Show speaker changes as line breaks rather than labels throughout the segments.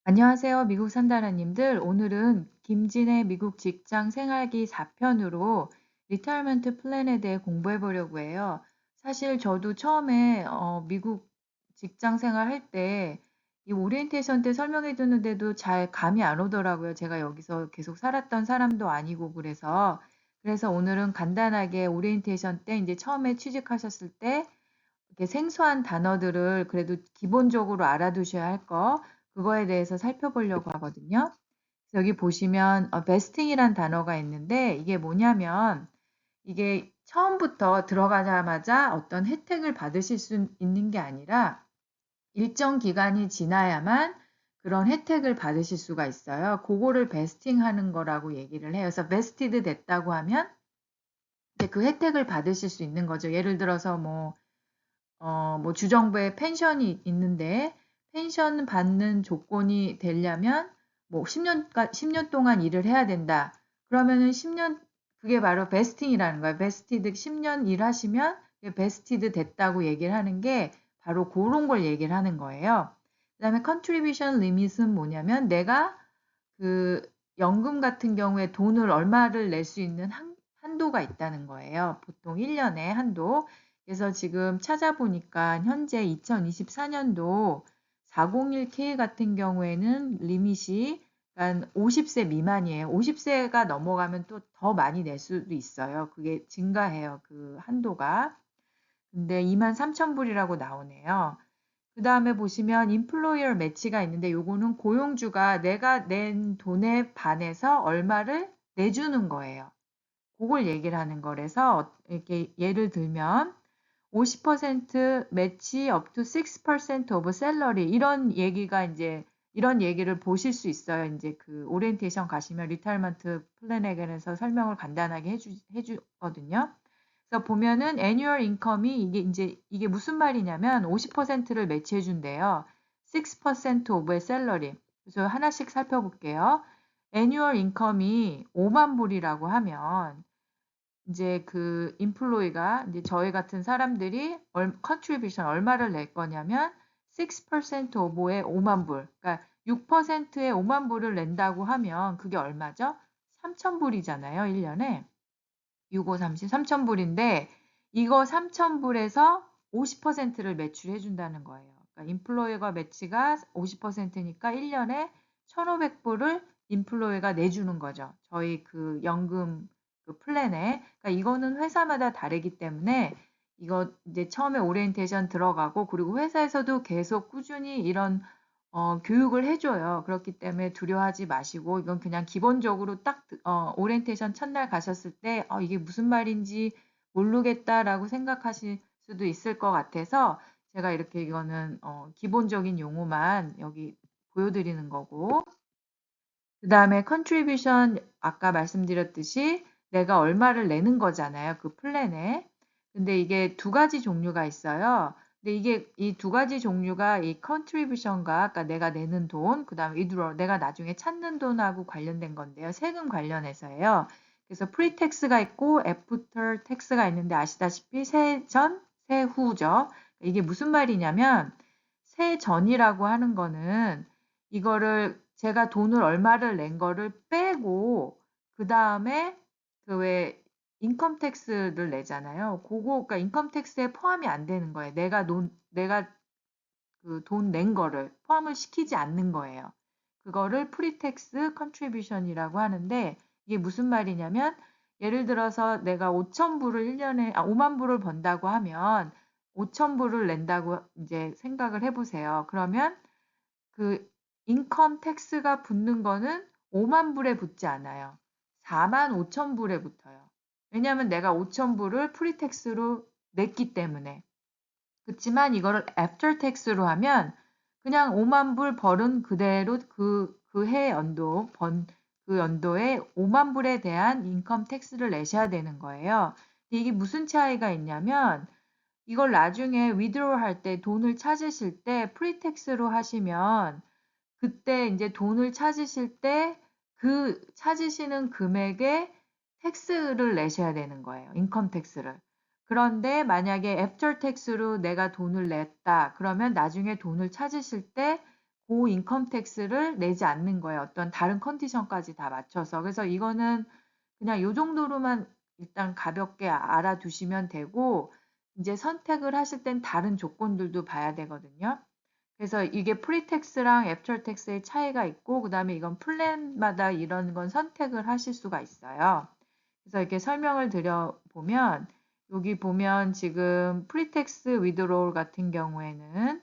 안녕하세요. 미국 산다라님들. 오늘은 김진의 미국 직장 생활기 4편으로 리타이어먼트 플랜에 대해 공부해 보려고 해요. 사실 저도 처음에 미국 직장 생활 할 때 이 오리엔테이션 때 설명해 주는데도 잘 감이 안 오더라고요. 제가 여기서 계속 살았던 사람도 아니고 그래서 오늘은 간단하게 오리엔테이션 때 이제 처음에 취직하셨을 때 이렇게 생소한 단어들을 그래도 기본적으로 알아두셔야 할 그거에 대해서 살펴보려고 하거든요. 그래서 여기 보시면 베스팅이란 단어가 있는데 이게 뭐냐면 이게 처음부터 들어가자마자 어떤 혜택을 받으실 수 있는 게 아니라 일정 기간이 지나야만 그런 혜택을 받으실 수가 있어요. 그거를 베스팅 하는 거라고 얘기를 해요. 그래서 베스티드 됐다고 하면 이제 그 혜택을 받으실 수 있는 거죠. 예를 들어서 뭐 주정부의 펜션이 있는데 펜션 받는 조건이 되려면 뭐 10년 동안 일을 해야 된다. 그러면은 10년, 그게 바로 베스팅이라는 거예요. 베스티드 10년 일하시면 베스티드 됐다고 얘기를 하는 게 바로 그런 걸 얘기를 하는 거예요. 그다음에 contribution limit은 뭐냐면 내가 그 연금 같은 경우에 돈을 얼마를 낼 수 있는 한도가 있다는 거예요. 보통 1년에 한도. 그래서 지금 찾아보니까 현재 2024년도 401K 같은 경우에는 리밋이 한 50세 미만이에요. 50세가 넘어가면 또 더 많이 낼 수도 있어요. 그게 증가해요. 그 한도가. 근데 23,000불이라고 나오네요. 그 다음에 보시면 employer match가 있는데 요거는 고용주가 내가 낸 돈에 반해서 얼마를 내주는 거예요. 그걸 얘기를 하는 거라서 이렇게 예를 들면 50% 매치 up to 6% of salary 이런 얘기가 이제 이런 얘기를 보실 수 있어요. 이제 그 오리엔테이션 가시면 리타이어먼트 플랜에 관해서 설명을 간단하게 해주거든요. 그래서 보면은 annual income이 이게 무슨 말이냐면 50%를 매치해 준대요. 6% of a salary. 그래서 하나씩 살펴볼게요. annual income이 5만 불이라고 하면 이제 그 인플로이가 이제 저희 같은 사람들이 컨트리뷰션 얼마를 낼 거냐면 6% 오버에 5만 불. 그러니까 6%에 5만 불을 낸다고 하면 그게 얼마죠? 3천 불이잖아요, 1년에. 6, 5, 30, 3천 불인데 이거 3천 불에서 50%를 매출해 준다는 거예요. 그러니까 인플로이가 매치가 50%니까 1년에 1,500불을 인플로이가 내주는 거죠. 저희 그 연금 그 플랜에. 그러니까 이거는 회사마다 다르기 때문에 이거 이제 처음에 오리엔테이션 들어가고 그리고 회사에서도 계속 꾸준히 이런 교육을 해줘요. 그렇기 때문에 두려워하지 마시고 이건 그냥 기본적으로 딱 오리엔테이션 첫날 가셨을 때 이게 무슨 말인지 모르겠다라고 생각하실 수도 있을 것 같아서 제가 이렇게 이거는 기본적인 용어만 여기 보여드리는 거고 그 다음에 contribution 아까 말씀드렸듯이 내가 얼마를 내는 거잖아요. 그 플랜에. 근데 이게 두 가지 종류가 있어요. 근데 이게 이 두 가지 종류가 이 contribution과 아까 내가 내는 돈, 그 다음에 withdraw, 내가 나중에 찾는 돈하고 관련된 건데요. 세금 관련해서예요. 그래서 pre-tax가 있고 after tax가 있는데 아시다시피 세전, 세후죠. 이게 무슨 말이냐면 세전이라고 하는 거는 이거를 제가 돈을 얼마를 낸 거를 빼고 그 다음에 그 왜 인컴 텍스를 내잖아요. 그러니까 인컴 텍스에 포함이 안 되는 거예요. 내가 그 돈 낸 거를 포함을 시키지 않는 거예요. 그거를 프리텍스 컨트리뷰션이라고 하는데 이게 무슨 말이냐면 예를 들어서 내가 5천 불을 1년에 5만 불을 번다고 하면 5천 불을 낸다고 이제 생각을 해보세요. 그러면 그 인컴 텍스가 붙는 거는 5만 불에 붙지 않아요. 4만 5천 불에 붙어요. 왜냐하면 내가 5천 불을 프리텍스로 냈기 때문에. 그렇지만 이거를 애프터 텍스로 하면 그냥 5만 불 벌은 그대로 그 해 연도 그 연도에 5만 불에 대한 인컴 텍스를 내셔야 되는 거예요. 이게 무슨 차이가 있냐면 이걸 나중에 withdraw 할 때 돈을 찾으실 때 프리텍스로 하시면 그때 이제 돈을 찾으실 때 그 찾으시는 금액에 텍스를 내셔야 되는 거예요. 인컴 텍스를. 그런데 만약에 애프터 텍스로 내가 돈을 냈다. 그러면 나중에 돈을 찾으실 때 인컴 텍스를 내지 않는 거예요. 어떤 다른 컨디션까지 다 맞춰서. 그래서 이거는 그냥 요 정도로만 일단 가볍게 알아두시면 되고, 이제 선택을 하실 땐 다른 조건들도 봐야 되거든요. 그래서 이게 프리텍스랑 애프터 텍스의 차이가 있고, 그다음에 이건 플랜마다 이런 건 선택을 하실 수가 있어요. 그래서 이렇게 설명을 드려보면, 여기 보면 지금 프리텍스 위드로울 같은 경우에는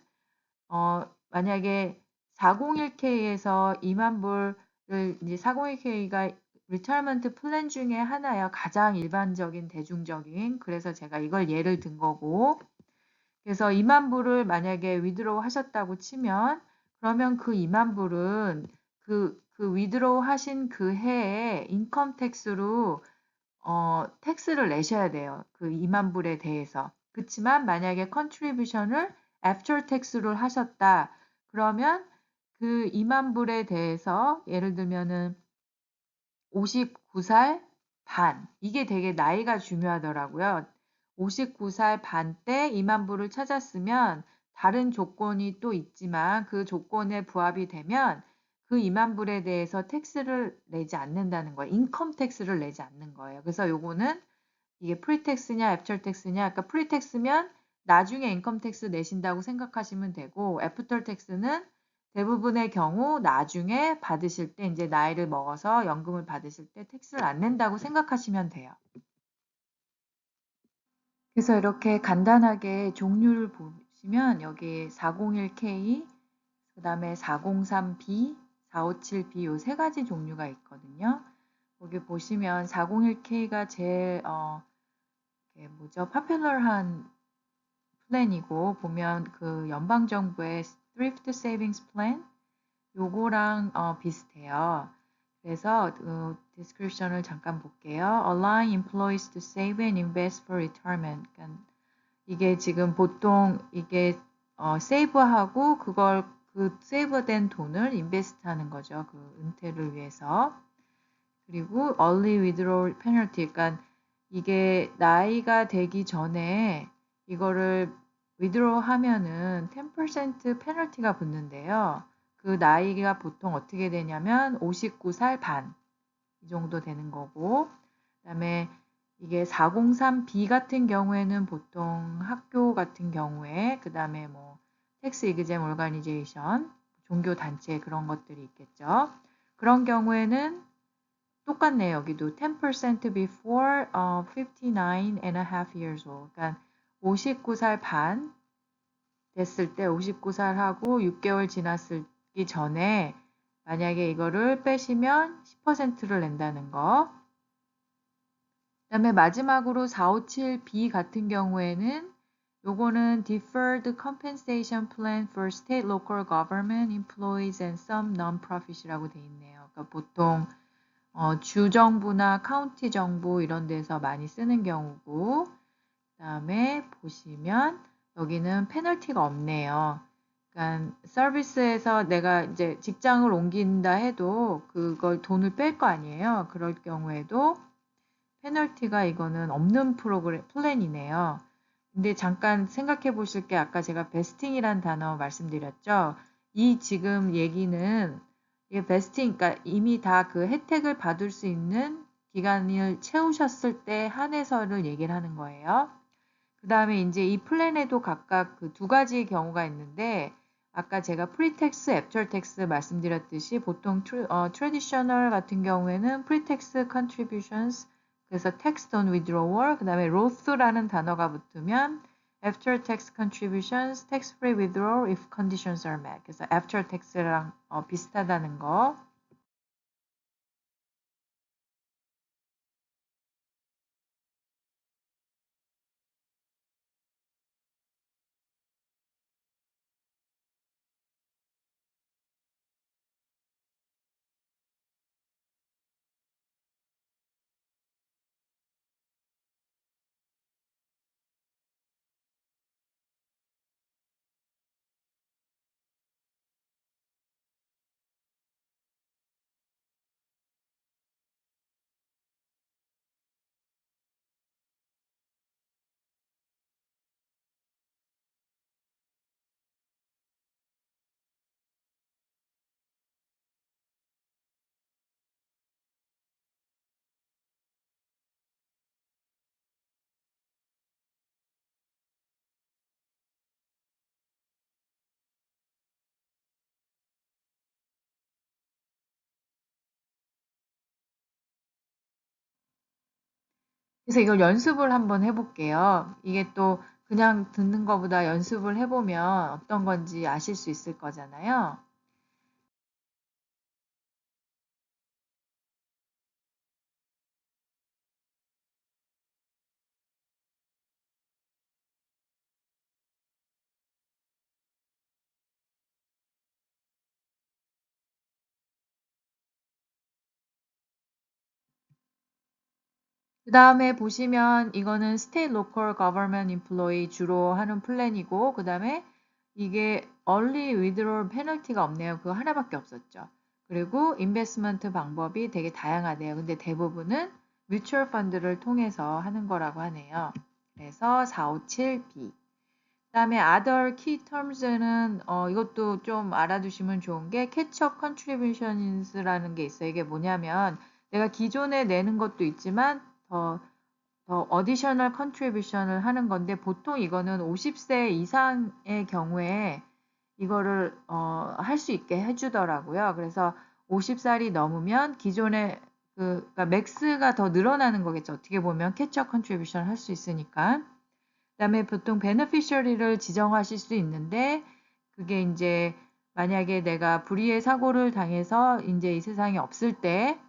만약에 401k에서 2만 불을 이제 401k가 리타이먼트 플랜 중에 하나예요. 가장 일반적인 대중적인. 그래서 제가 이걸 예를 든 거고. 그래서 2만 불을 만약에 위드로우 하셨다고 치면 그러면 그 2만 불은 그 위드로우 하신 그 해에 인컴 텍스로 텍스를 내셔야 돼요. 그 2만 불에 대해서. 그렇지만 만약에 컨트리뷰션을 애프터 텍스를 하셨다. 그러면 그 2만 불에 대해서 예를 들면은 59살 반. 이게 되게 나이가 중요하더라고요. 59살 반 때 2만 불을 찾았으면 다른 조건이 또 있지만 그 조건에 부합이 되면 그 2만 불에 대해서 텍스를 내지 않는다는 거예요. 인컴 텍스를 내지 않는 거예요. 그래서 요거는 이게 프리텍스냐 애프터 텍스냐. 그러니까 프리텍스면 나중에 인컴 텍스 내신다고 생각하시면 되고 애프터 텍스는 대부분의 경우 나중에 받으실 때 이제 나이를 먹어서 연금을 받으실 때 텍스를 안 낸다고 생각하시면 돼요. 그래서 이렇게 간단하게 종류를 보시면 여기 401k, 그 다음에 403b, 457b 요 세 가지 종류가 있거든요. 여기 보시면 401k가 제일 파퓰러한 플랜이고 보면 그 연방정부의 Thrift Savings Plan 요거랑 비슷해요. 그래서 description을 잠깐 볼게요. Allowing employees to save and invest for retirement. 그러니까 이게 지금 보통 이게 세이브하고 그걸 그 세이브된 돈을 인베스트 하는 거죠. 그 은퇴를 위해서. 그리고 early withdrawal penalty. 그러니까 이게 나이가 되기 전에 이거를 withdraw 하면은 10% 페널티가 붙는데요. 그 나이가 보통 어떻게 되냐면 59살 반 이 정도 되는 거고, 그다음에 이게 403B 같은 경우에는 보통 학교 같은 경우에 그다음에 뭐 텍스 이그젬 오르가니제이션, 종교 단체 그런 것들이 있겠죠. 그런 경우에는 똑같네요. 여기도 10% before 59 and a half years old. 그러니까 59살 반 됐을 때 59살 하고 6개월 지났기 전에 만약에 이거를 빼시면 10%를 낸다는 거. 그다음에 마지막으로 457B 같은 경우에는 요거는 Deferred Compensation Plan for State Local Government Employees and Some Non-Profit이라고 돼 있네요. 그러니까 보통 주정부나 카운티 정부 이런 데서 많이 쓰는 경우고, 그다음에 보시면 여기는 페널티가 없네요. 그러니까 서비스에서 내가 이제 직장을 옮긴다 해도 그걸 돈을 뺄 거 아니에요. 그럴 경우에도 페널티가 이거는 없는 플랜이네요. 근데 잠깐 생각해 보실 게 아까 제가 베스팅이란 단어 말씀드렸죠. 이 지금 얘기는 이게 베스팅, 그러니까 이미 다 그 혜택을 받을 수 있는 기간을 채우셨을 때 한해서를 얘기를 하는 거예요. 그 다음에 이제 이 플랜에도 각각 그 두 가지 경우가 있는데, 아까 제가 프리텍스, 애프터텍스 말씀드렸듯이 보통 트래디셔널 같은 경우에는 프리텍스 contributions, 그래서 tax on withdrawal, 그 다음에 로스라는 단어가 붙으면 after tax contributions, tax free withdrawal if conditions are met. 그래서 after tax랑 비슷하다는 거. 그래서 이걸 연습을 한번 해볼게요. 이게 또 그냥 듣는 것보다 연습을 해보면 어떤 건지 아실 수 있을 거잖아요. 그 다음에 보시면 이거는 State Local Government Employee 주로 하는 플랜이고, 그 다음에 이게 Early Withdrawal Penalty가 없네요. 그거 하나밖에 없었죠. 그리고 인베스트먼트 방법이 되게 다양하대요. 근데 대부분은 뮤추얼 펀드를 통해서 하는 거라고 하네요. 그래서 457B. 그다음에 other key terms는 이것도 좀 알아두시면 좋은 게 catch-up contributions라는 게 있어요. 이게 뭐냐면 내가 기존에 내는 것도 있지만 더 additional contribution을 하는 건데 보통 이거는 50세 이상의 경우에 이거를 할 수 있게 해주더라고요. 그래서 50살이 넘으면 기존에 그러니까 맥스가 더 늘어나는 거겠죠. 어떻게 보면 catch-up contribution 할 수 있으니까. 그다음에 보통 베네피셔리를 지정하실 수 있는데 그게 이제 만약에 내가 불의의 사고를 당해서 이제 이 세상에 없을 때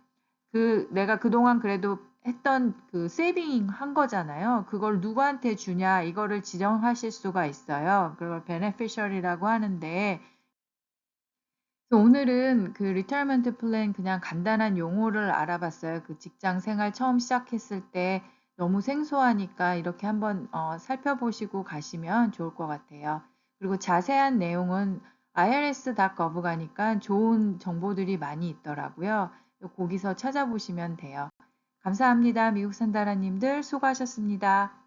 내가 그동안 그래도 했던 그 세이빙 한 거잖아요. 그걸 누구한테 주냐 이거를 지정하실 수가 있어요. 그걸 베네피셔리라고 하는데 오늘은 그 리타이먼트 플랜 그냥 간단한 용어를 알아봤어요. 그 직장 생활 처음 시작했을 때 너무 생소하니까 이렇게 한번 살펴보시고 가시면 좋을 것 같아요. 그리고 자세한 내용은 irs.gov 가니까 좋은 정보들이 많이 있더라고요. 거기서 찾아보시면 돼요. 감사합니다. 미국 산다라님들 수고하셨습니다.